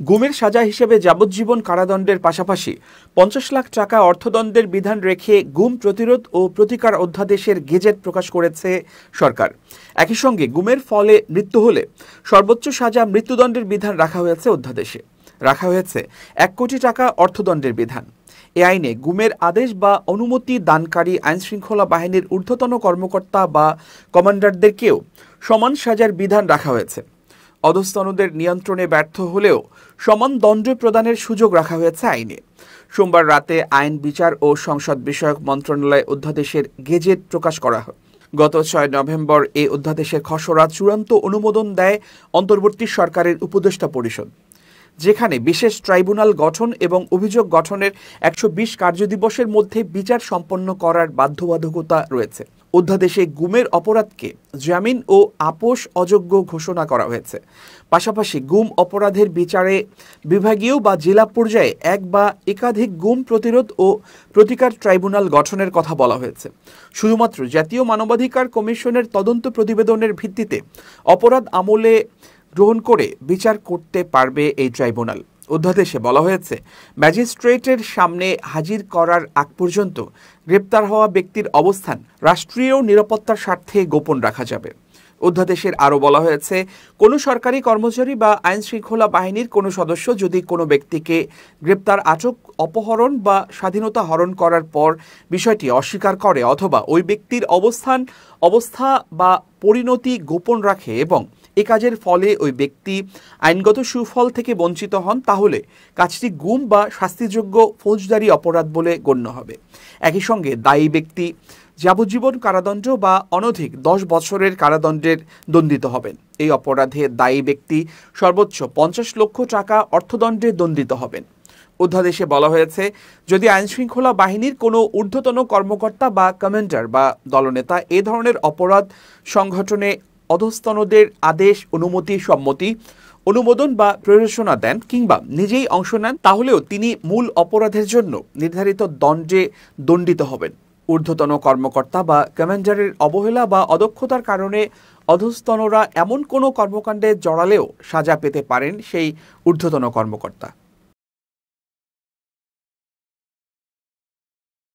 গুমের সাজা হিসেবে যাবজ্জীবন কারাদণ্ডের পাশাপাশি ৫০ লাখ টাকা অর্থদণ্ডের বিধান রেখে গুম প্রতিরোধ ও প্রতিকার অধ্যাদেশের গেজেট প্রকাশ করেছে সরকার। একই সঙ্গে গুমের ফলে মৃত্যু হলে সর্বোচ্চ সাজা মৃত্যুদণ্ডের বিধান রাখা হয়েছে অধ্যাদেশে। রাখা হয়েছে ১ কোটি টাকা অর্থদণ্ডের বিধান। এ আইনে গুমের আদেশ বা অনুমতি দানকারী আইনশৃঙ্খলা বাহিনীর ঊর্ধ্বতন কর্মকর্তা বা কমান্ডারদেরকেও সমান সাজার বিধান রাখা হয়েছে। অধস্তনদের নিয়ন্ত্রণে ব্যর্থ হলেও সমান দণ্ড প্রদানের সুযোগ রাখা হয়েছে আইনে। সোমবার রাতে আইন, বিচার ও সংসদ বিষয়ক মন্ত্রণালয় অধ্যাদেশের গেজেট প্রকাশ করা হয়। গত ৬ নভেম্বর এই অধ্যাদেশের খসড়া চূড়ান্ত অনুমোদন দেয় অন্তর্বর্তী সরকারের উপদেষ্টা পরিষদ, যেখানে বিশেষ ট্রাইব্যুনাল গঠন এবং অভিযোগ গঠনের ১২০ কার্যদিবসের মধ্যে বিচার সম্পন্ন করার বাধ্যবাধকতা রয়েছে। অধ্যাদেশে গুমের অপরাধকে জামিন ও আপোস অযোগ্য ঘোষণা করা হয়েছে। পাশাপাশি গুম অপরাধের বিচারে বিভাগীয় বা জেলা পর্যায়ে এক বা একাধিক গুম প্রতিরোধ ও প্রতিকার ট্রাইব্যুনাল গঠনের কথা বলা হয়েছে। শুধুমাত্র জাতীয় মানবাধিকার কমিশনের তদন্ত প্রতিবেদনের ভিত্তিতে অপরাধ আমলে গ্রহণ করে বিচার করতে পারবে এই ট্রাইব্যুনাল। অধ্যাদেশে বলা হয়েছে, ম্যাজিস্ট্রেটের সামনে হাজির করার আগ পর্যন্ত গ্রেপ্তার হওয়া ব্যক্তির অবস্থান রাষ্ট্রীয় নিরাপত্তার স্বার্থে গোপন রাখা যাবে। অধ্যাদেশের আরও বলা হয়েছে, কোনো সরকারি কর্মচারী বা আইনশৃঙ্খলা বাহিনীর কোনো সদস্য যদি কোনো ব্যক্তিকে গ্রেপ্তার, আটক, অপহরণ বা স্বাধীনতা হরণ করার পর বিষয়টি অস্বীকার করে অথবা ওই ব্যক্তির অবস্থা বা পরিণতি গোপন রাখে এবং এ কাজের ফলে ওই ব্যক্তি আইনগত সুফল থেকে বঞ্চিত হন, তাহলে কাজটি গুম বা শাস্তিযোগ্য ফৌজদারি অপরাধ বলে গণ্য হবে। একই সঙ্গে দায়ী ব্যক্তি যাবজ্জীবন কারাদণ্ড বা অনধিক ১০ বছরের কারাদণ্ডের দণ্ডিত হবেন। এই অপরাধে দায়ী ব্যক্তি সর্বোচ্চ ৫০ লক্ষ টাকা অর্থদণ্ডে দণ্ডিত হবেন। অধ্যাদেশে বলা হয়েছে, যদি আইনশৃঙ্খলা বাহিনীর কোনো ঊর্ধ্বতন কর্মকর্তা বা কমান্ডার বা দলনেতা এ ধরনের অপরাধ সংঘটনে অধস্তনদের আদেশ, অনুমতি, সম্মতি, অনুমোদন বা প্ররোচনা দেন কিংবা নিজেই অংশ নেন, তাহলেও তিনি মূল অপরাধের জন্য নির্ধারিত দণ্ডে দণ্ডিত হবেন। ঊর্ধ্বতন কর্মকর্তা বা কমান্ডারের অবহেলা বা অদক্ষতার কারণে অধস্তনরা এমন কোনো কর্মকাণ্ডে জড়ালেও সাজা পেতে পারেন সেই ঊর্ধ্বতন কর্মকর্তা।